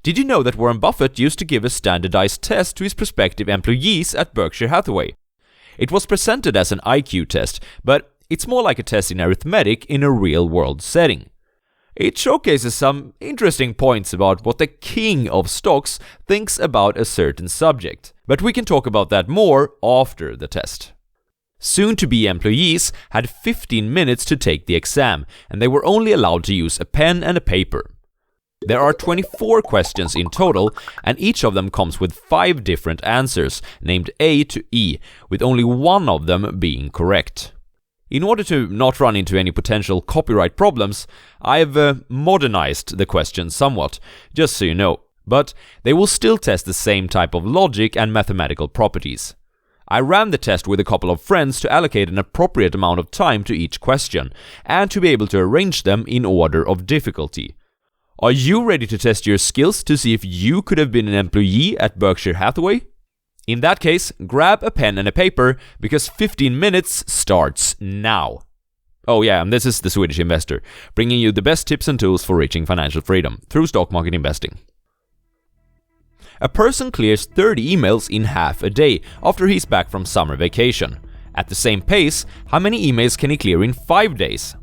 Did you know that Warren Buffett used to give a standardized test to his prospective employees at Berkshire Hathaway? It was presented as an IQ test, but it's more like a test in arithmetic in a real-world setting. It showcases some interesting points about what the king of stocks thinks about a certain subject, but we can talk about that more after the test. Soon-to-be employees had 15 minutes to take the exam, and they were only allowed to use a pen and a paper. There are 24 questions in total, and each of them comes with 5 different answers, named A to E, with only one of them being correct. In order to not run into any potential copyright problems, I've modernized the questions somewhat, just so you know, but they will still test the same type of logic and mathematical properties. I ran the test with a couple of friends to allocate an appropriate amount of time to each question, and to be able to arrange them in order of difficulty. Are you ready to test your skills to see if you could have been an employee at Berkshire Hathaway? In that case, grab a pen and a paper, because 15 minutes starts now. Oh yeah, and this is the Swedish investor, bringing you the best tips and tools for reaching financial freedom through stock market investing. A person clears 30 emails in half a day after he's back from summer vacation. At the same pace, how many emails can he clear in 5 days?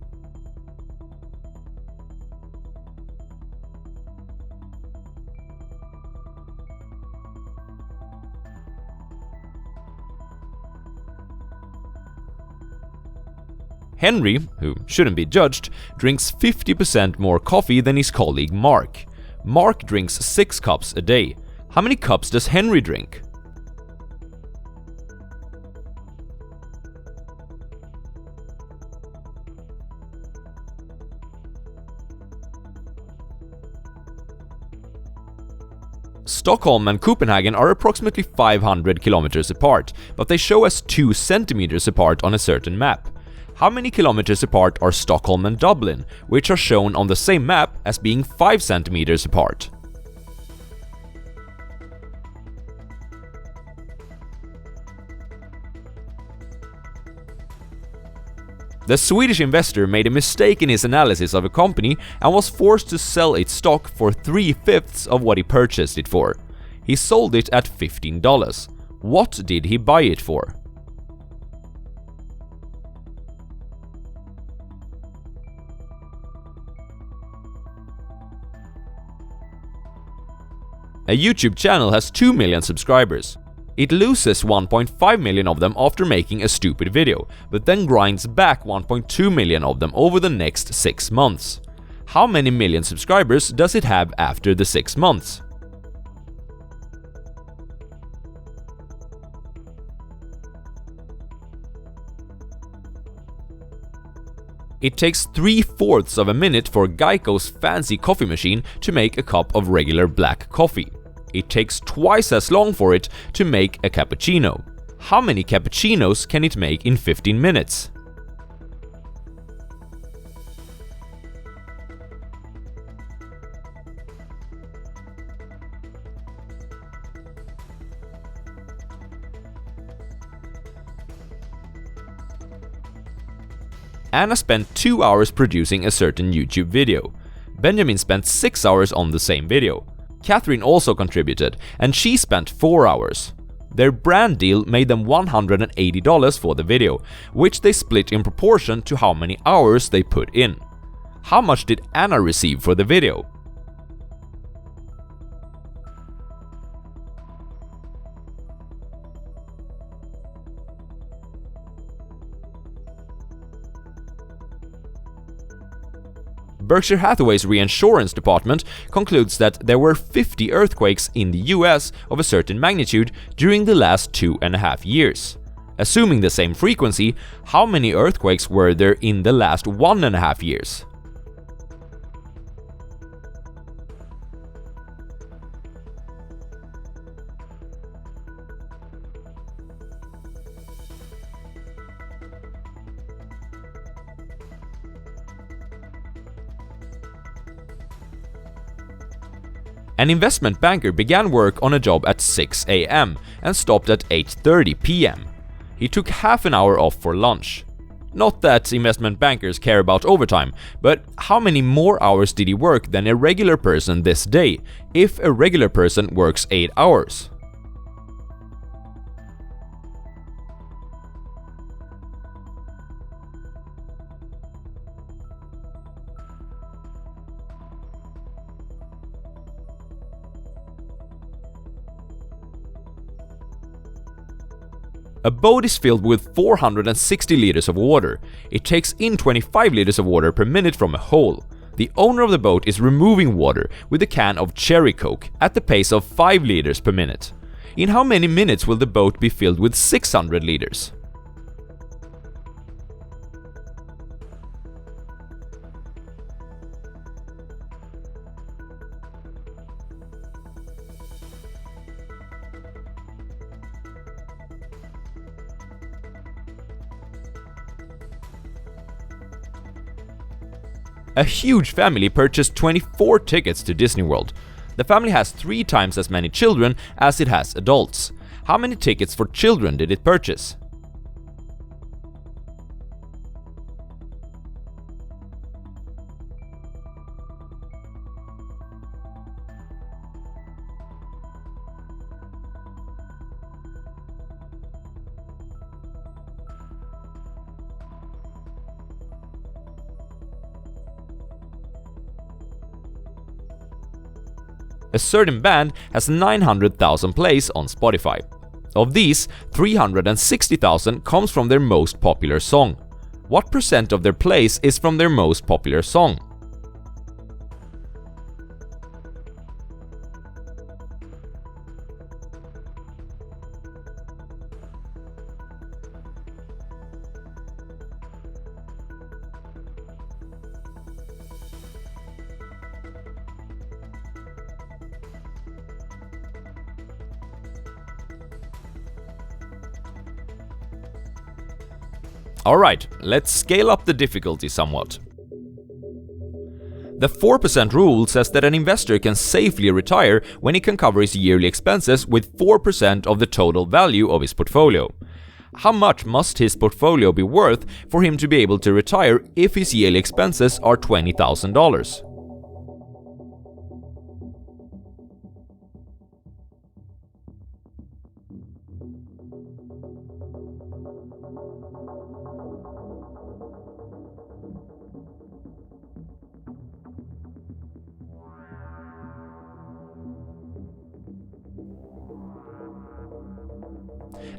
Henry, who shouldn't be judged, drinks 50% more coffee than his colleague Mark. Mark drinks 6 cups a day. How many cups does Henry drink? Stockholm and Copenhagen are approximately 500 kilometers apart, but they show us 2 centimeters apart on a certain map. How many kilometers apart are Stockholm and Dublin, which are shown on the same map as being 5 centimeters apart? The Swedish investor made a mistake in his analysis of a company and was forced to sell its stock for 3/5 of what he purchased it for. He sold it at $15. What did he buy it for? A YouTube channel has 2 million subscribers. It loses 1.5 million of them after making a stupid video, but then grinds back 1.2 million of them over the next 6 months. How many million subscribers does it have after the 6 months? It takes 3/4 of a minute for Geico's fancy coffee machine to make a cup of regular black coffee. It takes twice as long for it to make a cappuccino. How many cappuccinos can it make in 15 minutes? Anna spent 2 hours producing a certain YouTube video. Benjamin spent 6 hours on the same video. Catherine also contributed, and she spent 4 hours. Their brand deal made them $180 for the video, which they split in proportion to how many hours they put in. How much did Anna receive for the video? Berkshire Hathaway's reinsurance department concludes that there were 50 earthquakes in the US of a certain magnitude during the last 2.5 years. Assuming the same frequency, how many earthquakes were there in the last 1.5 years? An investment banker began work on a job at 6 a.m. and stopped at 8:30 p.m. He took half an hour off for lunch. Not that investment bankers care about overtime, but how many more hours did he work than a regular person this day, if a regular person works 8 hours? A boat is filled with 460 liters of water. It takes in 25 liters of water per minute from a hole. The owner of the boat is removing water with a can of cherry coke at the pace of 5 liters per minute. In how many minutes will the boat be filled with 600 liters? A huge family purchased 24 tickets to Disney World. The family has 3 times as many children as it has adults. How many tickets for children did it purchase? A certain band has 900,000 plays on Spotify. Of these, 360,000 comes from their most popular song. What percent of their plays is from their most popular song? Alright, let's scale up the difficulty somewhat. The 4% rule says that an investor can safely retire when he can cover his yearly expenses with 4% of the total value of his portfolio. How much must his portfolio be worth for him to be able to retire if his yearly expenses are $20,000?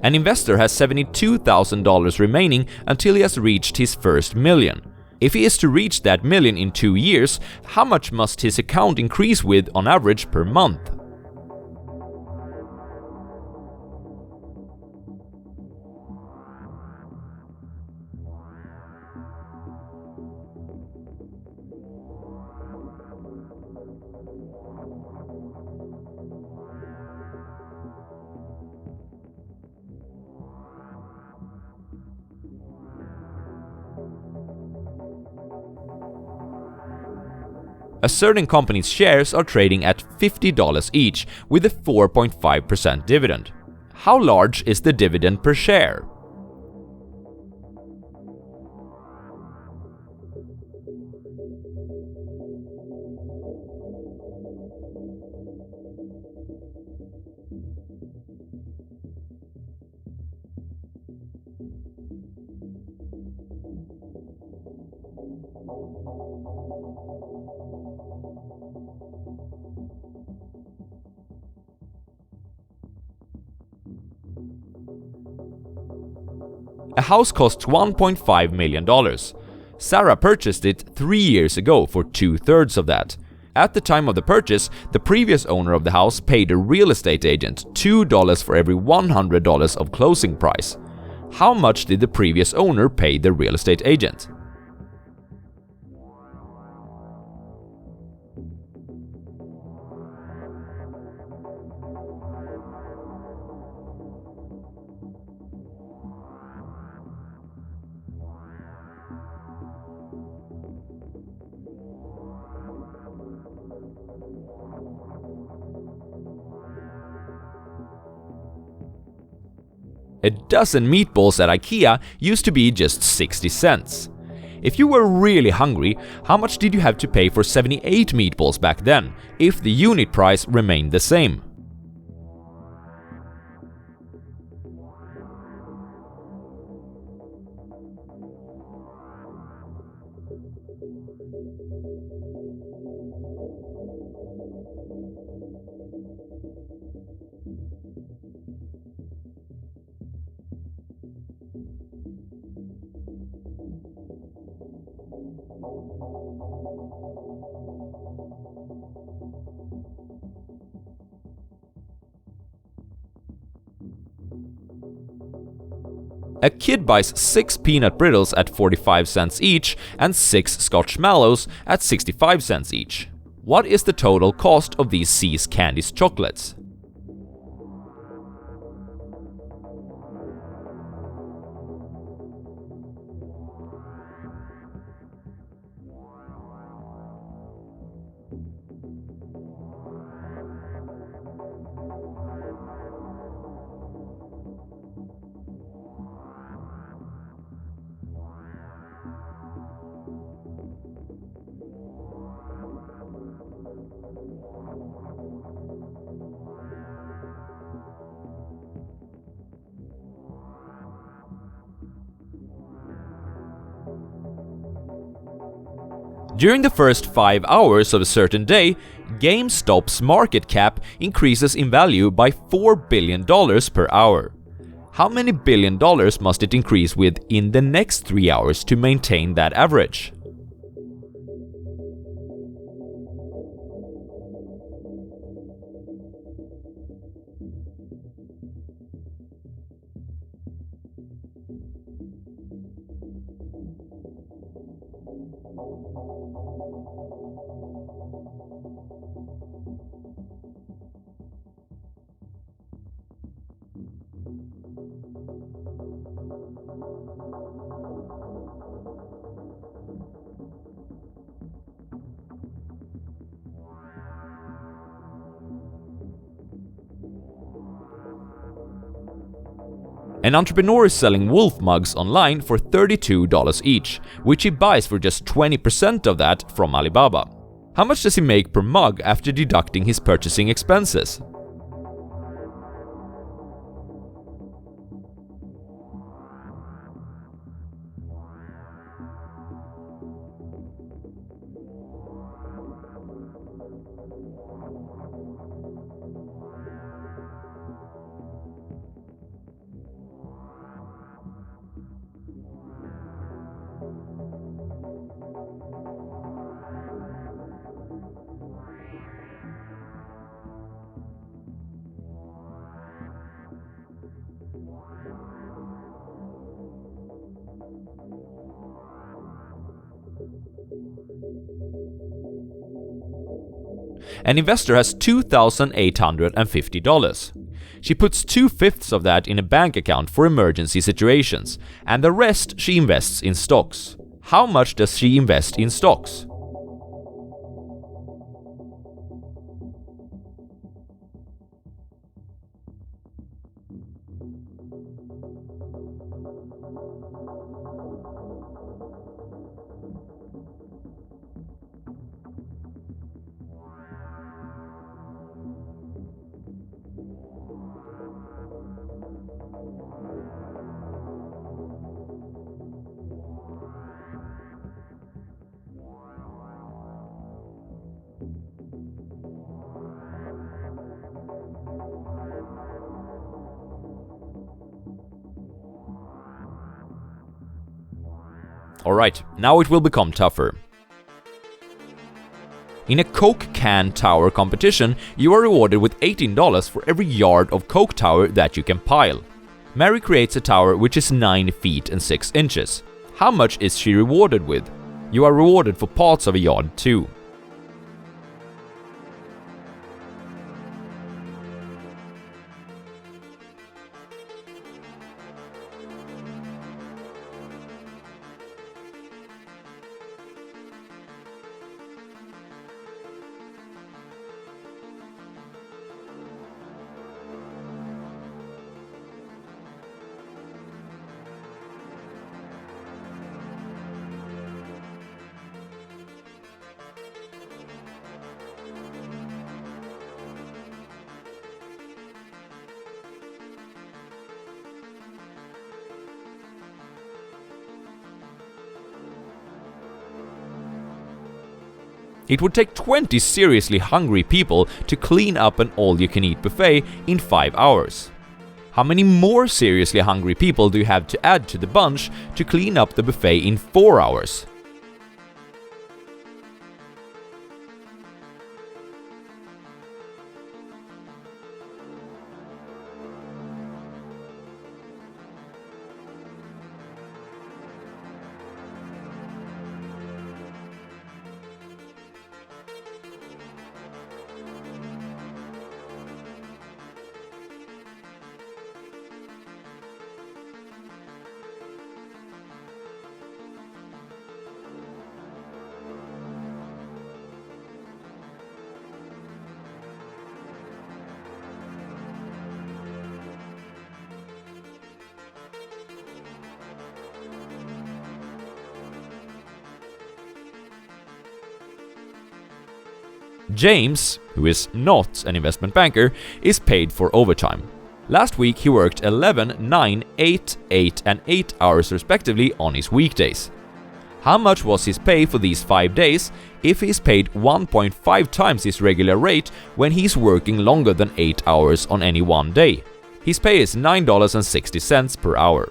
An investor has $72,000 remaining until he has reached his first million. If he is to reach that million in 2 years, how much must his account increase with on average per month? A certain company's shares are trading at $50 each with a 4.5% dividend. How large is the dividend per share? A house costs $1.5 million. Sarah purchased it 3 years ago for 2/3 of that. At the time of the purchase, the previous owner of the house paid a real estate agent $2 for every $100 of closing price. How much did the previous owner pay the real estate agent? A dozen meatballs at IKEA used to be just 60 cents. If you were really hungry, how much did you have to pay for 78 meatballs back then, if the unit price remained the same? A kid buys 6 peanut brittle at 45 cents each and 6 Scotch mallows at 65 cents each. What is the total cost of these See's Candies chocolates? During the first 5 hours of a certain day, GameStop's market cap increases in value by $4 billion per hour. How many billion dollars must it increase with in the next 3 hours to maintain that average? An entrepreneur is selling wolf mugs online for $32 each, which he buys for just 20% of that from Alibaba. How much does he make per mug after deducting his purchasing expenses? An investor has $2,850. She puts 2/5 of that in a bank account for emergency situations, and the rest she invests in stocks. How much does she invest in stocks? Alright, now it will become tougher. In a Coke can tower competition, you are rewarded with $18 for every yard of Coke tower that you can pile. Mary creates a tower which is 9 feet and 6 inches. How much is she rewarded with? You are rewarded for parts of a yard too. It would take 20 seriously hungry people to clean up an all-you-can-eat buffet in 5 hours. How many more seriously hungry people do you have to add to the bunch to clean up the buffet in 4 hours? James, who is not an investment banker, is paid for overtime. Last week he worked 11, 9, 8, 8 and 8 hours respectively on his weekdays. How much was his pay for these 5 days if he's paid 1.5 times his regular rate when he's working longer than 8 hours on any one day? His pay is $9.60 per hour.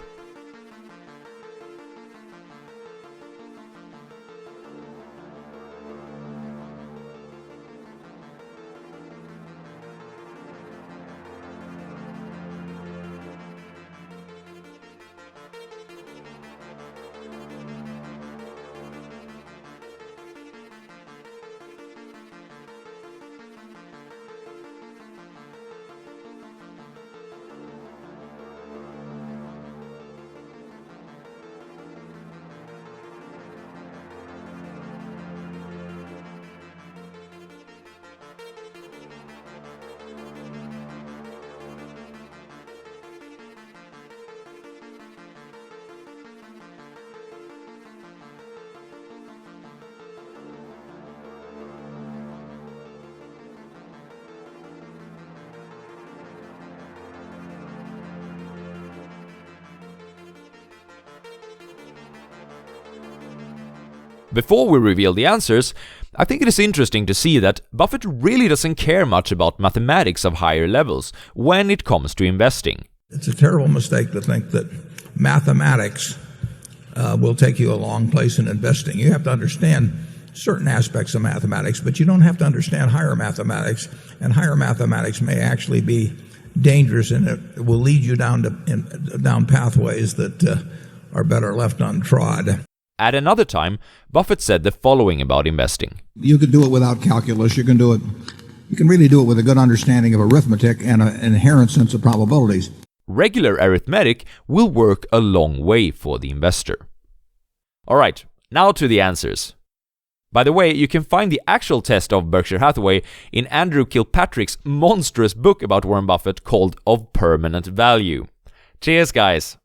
Before we reveal the answers, I think it is interesting to see that Buffett really doesn't care much about mathematics of higher levels when it comes to investing. It's a terrible mistake to think that mathematics will take you a long place in investing. You have to understand certain aspects of mathematics, but you don't have to understand higher mathematics, and higher mathematics may actually be dangerous, and it will lead you down pathways that are better left untrod. At another time, Buffett said the following about investing. You can do it without calculus. You can really do it with a good understanding of arithmetic and an inherent sense of probabilities. Regular arithmetic will work a long way for the investor. Alright, now to the answers. By the way, you can find the actual test of Berkshire Hathaway in Andrew Kilpatrick's monstrous book about Warren Buffett called Of Permanent Value. Cheers, guys!